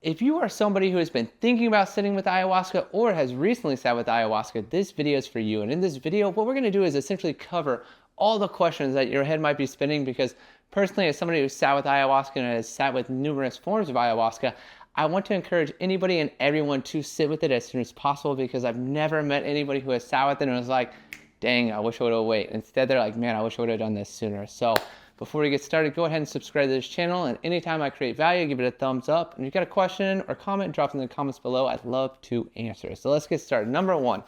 if you are somebody who has been thinking about sitting with ayahuasca or has recently sat with ayahuasca, this video is for you. And in this video, what we're going to do is essentially cover all the questions that your head might be spinning, because personally, as somebody who's sat with ayahuasca and has sat with numerous forms of ayahuasca, I want to encourage anybody and everyone to sit with it as soon as possible, because I've never met anybody who has sat with it and was like, dang, I wish I would have waited. Instead, they're like, man, I wish I would have done this sooner. So before we get started, go ahead and subscribe to this channel, and anytime I create value, give it a thumbs up. And if you've got a question or comment, drop it in the comments below. I'd love to answer. So let's get started. Number one,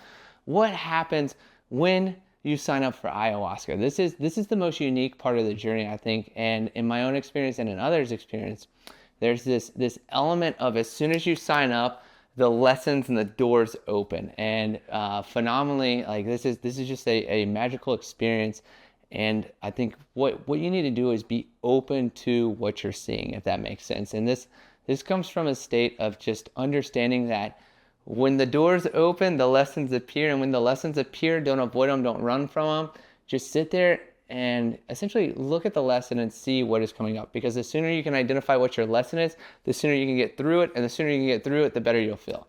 what happens when you sign up for ayahuasca? This is the most unique part of the journey, I think, and in my own experience and in others' experience, there's this element of, as soon as you sign up, the lessons and the doors open, and phenomenally, like this is just a magical experience. And I think what you need to do is be open to what you're seeing, if that makes sense. And this comes from a state of just understanding that when the doors open, the lessons appear. And when the lessons appear, don't avoid them, don't run from them. Just sit there and essentially look at the lesson and see what is coming up. Because the sooner you can identify what your lesson is, the sooner you can get through it. And the sooner you can get through it, the better you'll feel.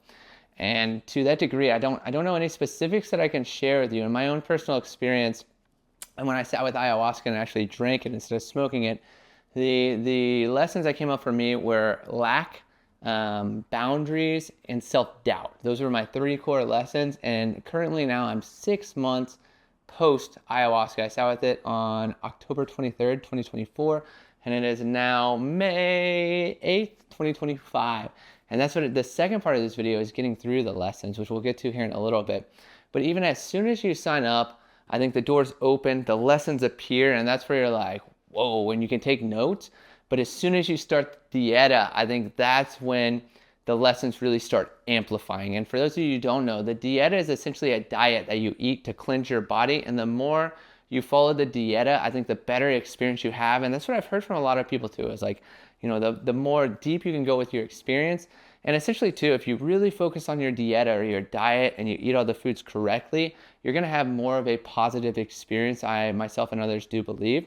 And to that degree, I don't know any specifics that I can share with you. In my own personal experience, and when I sat with ayahuasca and actually drank it instead of smoking it, the lessons that came up for me were lack, boundaries, and self-doubt. Those were my 3 core lessons. And currently now I'm 6 months post ayahuasca. I sat with it on October 23rd, 2024, and it is now May 8th, 2025. And that's what the second part of this video is, getting through the lessons, which we'll get to here in a little bit. But even as soon as you sign up, I think the doors open, the lessons appear, and that's where you're like, whoa, and you can take notes. But as soon as you start Dieta, I think that's when the lessons really start amplifying. And for those of you who don't know, the Dieta is essentially a diet that you eat to cleanse your body. And the more you follow the Dieta, I think the better experience you have. And that's what I've heard from a lot of people too, is like, you know, the more deep you can go with your experience. And essentially too, if you really focus on your Dieta or your diet and you eat all the foods correctly, you're going to have more of a positive experience. I myself and others do believe.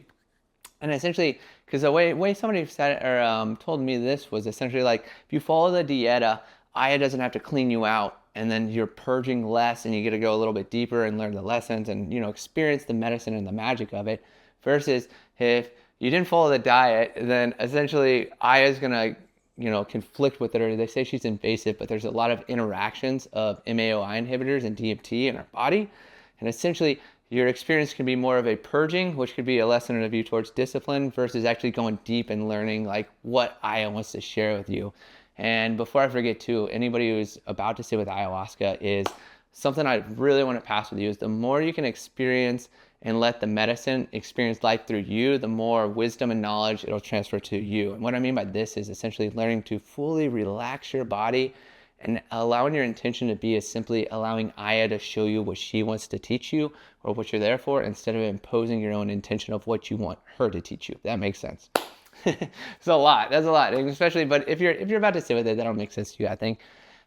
And essentially, because the way somebody said or told me this was essentially like, if you follow the Dieta, Aya doesn't have to clean you out, and then you're purging less, and you get to go a little bit deeper and learn the lessons and, you know, experience the medicine and the magic of it. Versus if you didn't follow the diet, then essentially Aya is gonna, you know, conflict with it, or they say she's invasive, but there's a lot of interactions of MAOI inhibitors and DMT in our body. And essentially, your experience can be more of a purging, which could be a lesson of you towards discipline, versus actually going deep and learning like what Aya wants to share with you. And before I forget too, anybody who's about to sit with ayahuasca, is something I really want to pass with you, is the more you can experience and let the medicine experience life through you, the more wisdom and knowledge it'll transfer to you. And what I mean by this is essentially learning to fully relax your body and allowing your intention to be as simply allowing Aya to show you what she wants to teach you or what you're there for, instead of imposing your own intention of what you want her to teach you. If that makes sense. It's a lot. That's a lot. And especially, but if you're about to sit with it, that'll make sense to you, I think.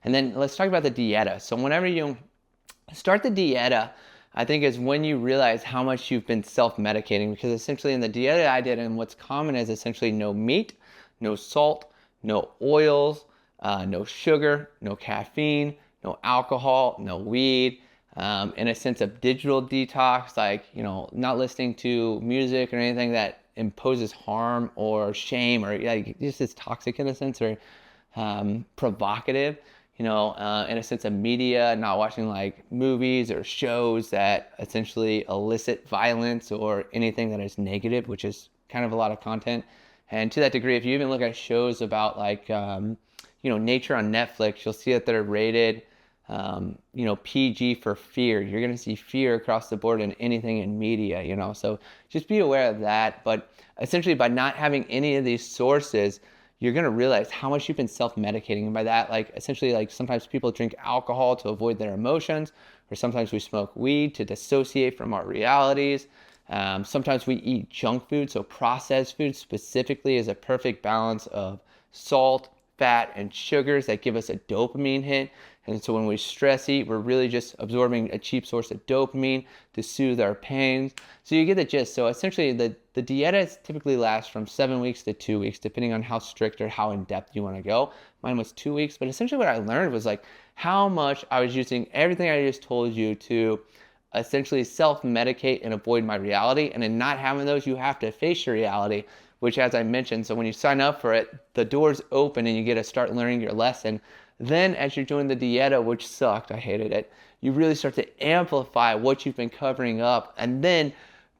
And then let's talk about the Dieta. So whenever you start the Dieta, I think is when you realize how much you've been self-medicating, because essentially in the Dieta I did, and what's common is essentially no meat, no salt, no oils, no sugar, no caffeine, no alcohol, no weed, in a sense of digital detox, like, you know, not listening to music or anything that imposes harm or shame, or like just is toxic in a sense, or provocative, you know, in a sense of media, not watching like movies or shows that essentially elicit violence or anything that is negative, which is kind of a lot of content. And to that degree, if you even look at shows about like, you know, nature on Netflix, you'll see that they're rated, you know, PG for fear. You're going to see fear across the board in anything in media, you know, so just be aware of that. But essentially, by not having any of these sources, you're going to realize how much you've been self-medicating. And by that, like, essentially, like, sometimes people drink alcohol to avoid their emotions, or sometimes we smoke weed to dissociate from our realities. Sometimes we eat junk food. So processed food specifically is a perfect balance of salt, fat and sugars that give us a dopamine hit. And so when we stress eat, we're really just absorbing a cheap source of dopamine to soothe our pains. So you get the gist. So essentially the Dieta typically lasts from 7 weeks to 2 weeks, depending on how strict or how in depth you want to go. Mine was 2 weeks, but essentially what I learned was like how much I was using everything I just told you to essentially self-medicate and avoid my reality. And in not having those, you have to face your reality, which, as I mentioned, so when you sign up for it, the doors open and you get to start learning your lesson. Then as you're doing the Dieta, which sucked, I hated it, you really start to amplify what you've been covering up. And then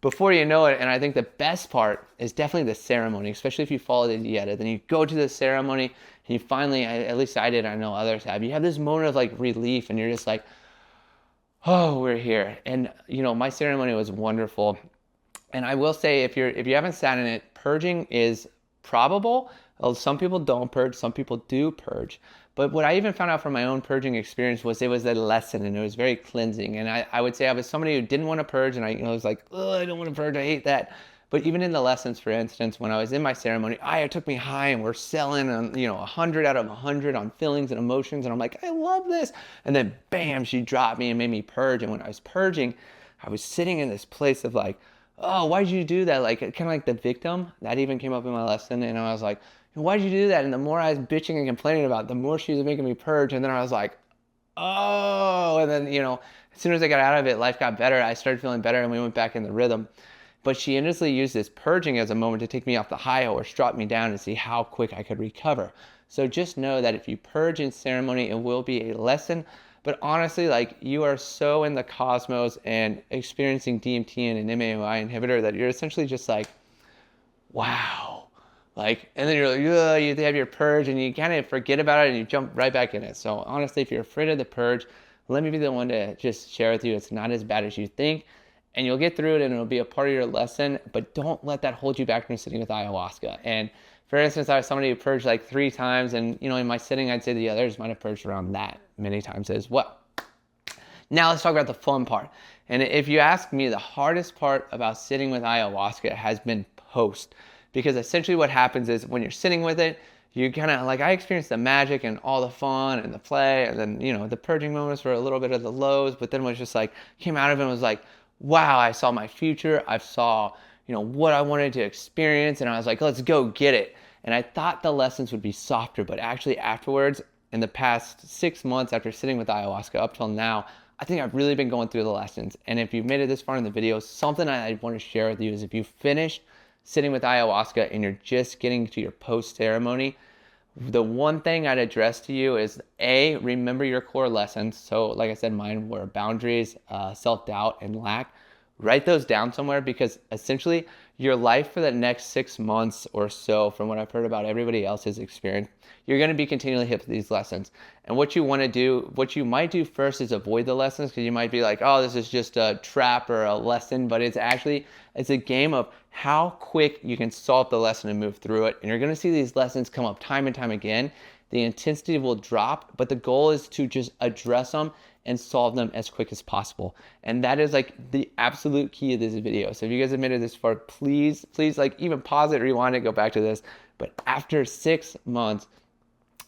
before you know it, and I think the best part is definitely the ceremony, especially if you follow the Dieta, then you go to the ceremony and you finally, at least I did, I know others have, you have this moment of like relief and you're just like, oh, we're here. And you know, my ceremony was wonderful. And I will say, if you haven't sat in it, purging is probable. Some people don't purge, some people do purge. But what I even found out from my own purging experience was it was a lesson and it was very cleansing. And I would say I was somebody who didn't want to purge, and I was like, oh, I don't want to purge, I hate that. But even in the lessons, for instance, when I was in my ceremony, it took me high and we're selling 100 out of 100 on feelings and emotions. And I'm like, I love this. And then bam, she dropped me and made me purge. And when I was purging, I was sitting in this place of like, oh, why'd you do that? Like, kind of like the victim. That even came up in my lesson. And I was like, why'd you do that? And the more I was bitching and complaining about it, the more she was making me purge. And then I was like, oh. And then, as soon as I got out of it, life got better. I started feeling better and we went back in the rhythm. But she endlessly used this purging as a moment to take me off the high horse, drop me down and see how quick I could recover. So just know that if you purge in ceremony, it will be a lesson. But honestly, like, you are so in the cosmos and experiencing DMT and an MAOI inhibitor that you're essentially just like, wow. Like, and then you're like, ugh, you have your purge and you kind of forget about it and you jump right back in it. So honestly, if you're afraid of the purge, let me be the one to just share with you. It's not as bad as you think. And you'll get through it and it'll be a part of your lesson, but don't let that hold you back from sitting with ayahuasca. And for instance, I was somebody who purged like 3 times, and in my sitting, I'd say the others might have purged around that many times as well. Now let's talk about the fun part. And if you ask me, the hardest part about sitting with ayahuasca has been post, because essentially what happens is when you're sitting with it, you kind of like, I experienced the magic and all the fun and the play, and then, the purging moments were a little bit of the lows, but then was just like, came out of it and was like, wow, I saw my future. I saw, what I wanted to experience. And I was like, let's go get it. And I thought the lessons would be softer, but actually afterwards, in the past 6 months after sitting with ayahuasca up till now, I think I've really been going through the lessons. And if you've made it this far in the video, something I want to share with you is if you finished sitting with ayahuasca and you're just getting to your post ceremony, the one thing I'd address to you is remember your core lessons. So like I said, mine were boundaries, self-doubt, and lack. Write those down somewhere, because essentially your life for the next 6 months or so, from what I've heard about everybody else's experience, you're going to be continually hit with these lessons. And what you want to do, what you might do first is avoid the lessons, because you might be like, oh, this is just a trap or a lesson, but it's a game of how quick you can solve the lesson and move through it. And you're going to see these lessons come up time and time again. The intensity will drop, but the goal is to just address them and solve them as quick as possible. And that is like the absolute key of this video. So if you guys have made it this far, please like even pause it, rewind it, go back to this. But after 6 months,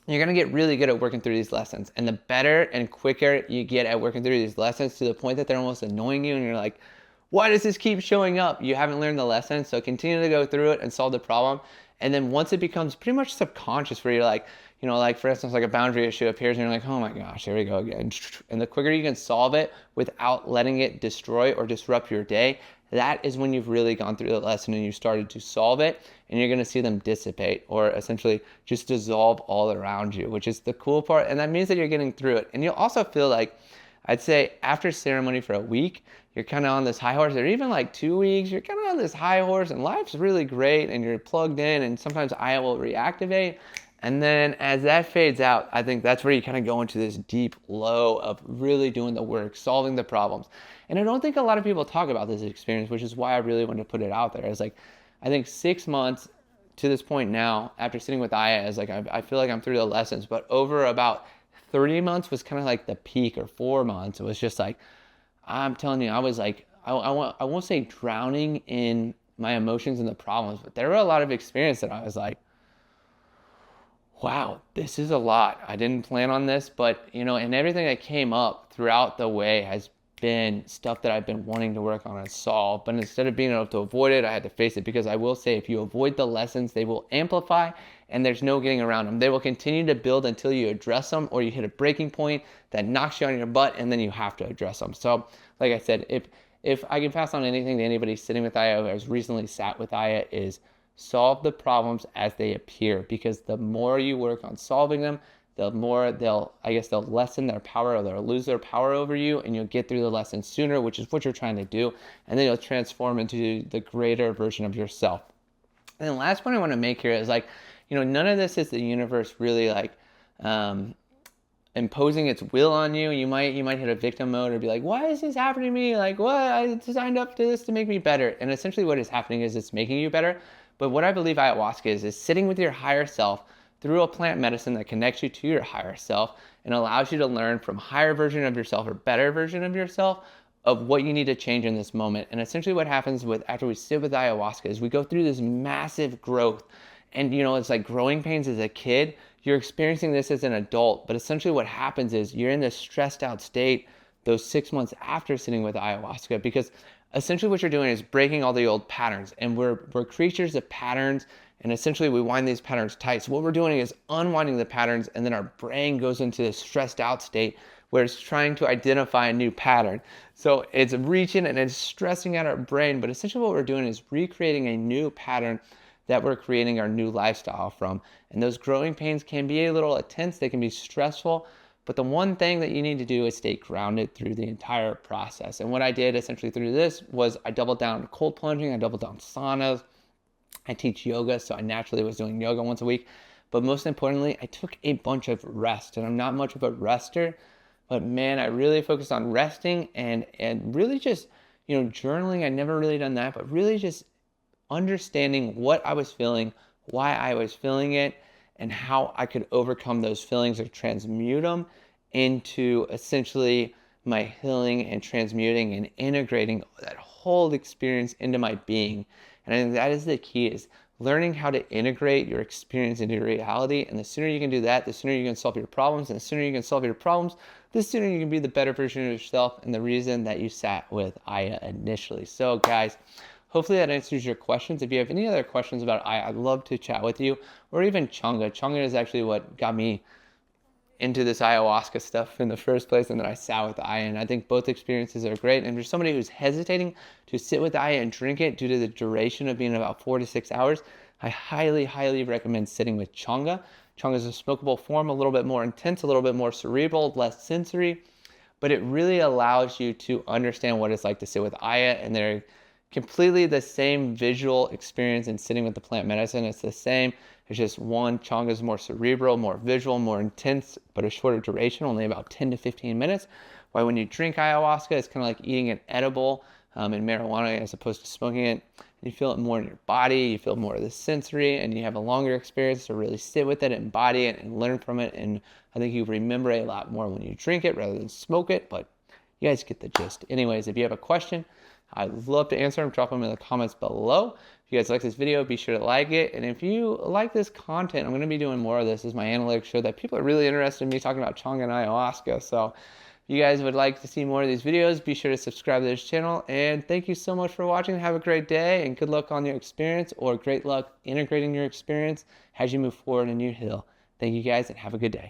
you're gonna get really good at working through these lessons. And the better and quicker you get at working through these lessons, to the point that they're almost annoying you and you're like, why does this keep showing up? You haven't learned the lesson. So continue to go through it and solve the problem. And then once it becomes pretty much subconscious, where you're like, like for instance, like a boundary issue appears and you're like, oh my gosh, here we go again. And the quicker you can solve it without letting it destroy or disrupt your day, that is when you've really gone through the lesson and you started to solve it, and you're gonna see them dissipate or essentially just dissolve all around you, which is the cool part. And that means that you're getting through it. And you'll also feel like, I'd say after ceremony for a week, you're kind of on this high horse, or even like 2 weeks, you're kind of on this high horse and life's really great and you're plugged in, and sometimes I will reactivate. And then as that fades out, I think that's where you kind of go into this deep low of really doing the work, solving the problems. And I don't think a lot of people talk about this experience, which is why I really wanted to put it out there. It's like, I think 6 months to this point now, after sitting with Aya, is like, I feel like I'm through the lessons, but over about 3 months was kind of like the peak, or 4 months. It was just like, I'm telling you, I was like, I won't say drowning in my emotions and the problems, but there were a lot of experience that I was like, wow, this is a lot. I didn't plan on this, but and everything that came up throughout the way has been stuff that I've been wanting to work on and solve. But instead of being able to avoid it, I had to face it, because I will say, if you avoid the lessons, they will amplify and there's no getting around them. They will continue to build until you address them, or you hit a breaking point that knocks you on your butt, and then you have to address them. So like I said, if I can pass on anything to anybody sitting with Aya who has recently sat with Aya, is solve the problems as they appear, because the more you work on solving them, the more they'll lessen their power, or they'll lose their power over you, and you'll get through the lesson sooner, which is what you're trying to do, and then you'll transform into the greater version of yourself. And the last point I want to make here is, like, none of this is the universe really like imposing its will on you. You might hit a victim mode or be like, why is this happening to me? Like, what? I signed up to this to make me better. And essentially what is happening is it's making you better. But what I believe ayahuasca is sitting with your higher self through a plant medicine that connects you to your higher self and allows you to learn from higher version of yourself, or better version of yourself, of what you need to change in this moment. And essentially what happens after we sit with ayahuasca is we go through this massive growth. And it's like growing pains as a kid. You're experiencing this as an adult, but essentially what happens is you're in this stressed out state those 6 months after sitting with ayahuasca, because essentially what you're doing is breaking all the old patterns, and we're creatures of patterns, and essentially we wind these patterns tight. So what we're doing is unwinding the patterns, and then our brain goes into this stressed out state where it's trying to identify a new pattern. So it's reaching and it's stressing out our brain, but essentially what we're doing is recreating a new pattern that we're creating our new lifestyle from. And those growing pains can be a little intense, they can be stressful, but the one thing that you need to do is stay grounded through the entire process. And what I did essentially through this was I doubled down cold plunging, I doubled down saunas, I teach yoga, so I naturally was doing yoga once a week. But most importantly, I took a bunch of rest, and I'm not much of a rester, but man, I really focused on resting and really just, journaling. I never really done that, but really just understanding what I was feeling, why I was feeling it, and how I could overcome those feelings or transmute them into essentially my healing, and transmuting and integrating that whole experience into my being. And I think that is the key, is learning how to integrate your experience into your reality. And the sooner you can do that, the sooner you can solve your problems. And the sooner you can solve your problems, the sooner you can be the better version of yourself, and the reason that you sat with Aya initially. So guys, hopefully that answers your questions. If you have any other questions about Aya, I'd love to chat with you, or even Changa. Changa is actually what got me into this ayahuasca stuff in the first place, and then I sat with Aya, and I think both experiences are great. And if you're somebody who's hesitating to sit with Aya and drink it due to the duration of being about 4 to 6 hours, I highly, highly recommend sitting with Changa. Changa is a smokable form, a little bit more intense, a little bit more cerebral, less sensory, but it really allows you to understand what it's like to sit with Aya, and they're completely the same visual experience in sitting with the plant medicine. It's the same. It's just one, Changa is more cerebral, more visual, more intense, but a shorter duration, only about 10 to 15 minutes. While when you drink ayahuasca, it's kind of like eating an edible in marijuana as opposed to smoking it. You feel it more in your body, you feel more of the sensory, and you have a longer experience to really sit with it, embody it, and learn from it. And I think you remember it a lot more when you drink it rather than smoke it, but you guys get the gist. Anyways, if you have a question, I'd love to answer them. Drop them in the comments below. If you guys like this video, be sure to like it. And if you like this content, I'm going to be doing more of this, as my analytics show that people are really interested in me talking about Changa and ayahuasca. So if you guys would like to see more of these videos, be sure to subscribe to this channel. And thank you so much for watching. Have a great day, and good luck on your experience, or great luck integrating your experience as you move forward and you heal. Thank you guys, and have a good day.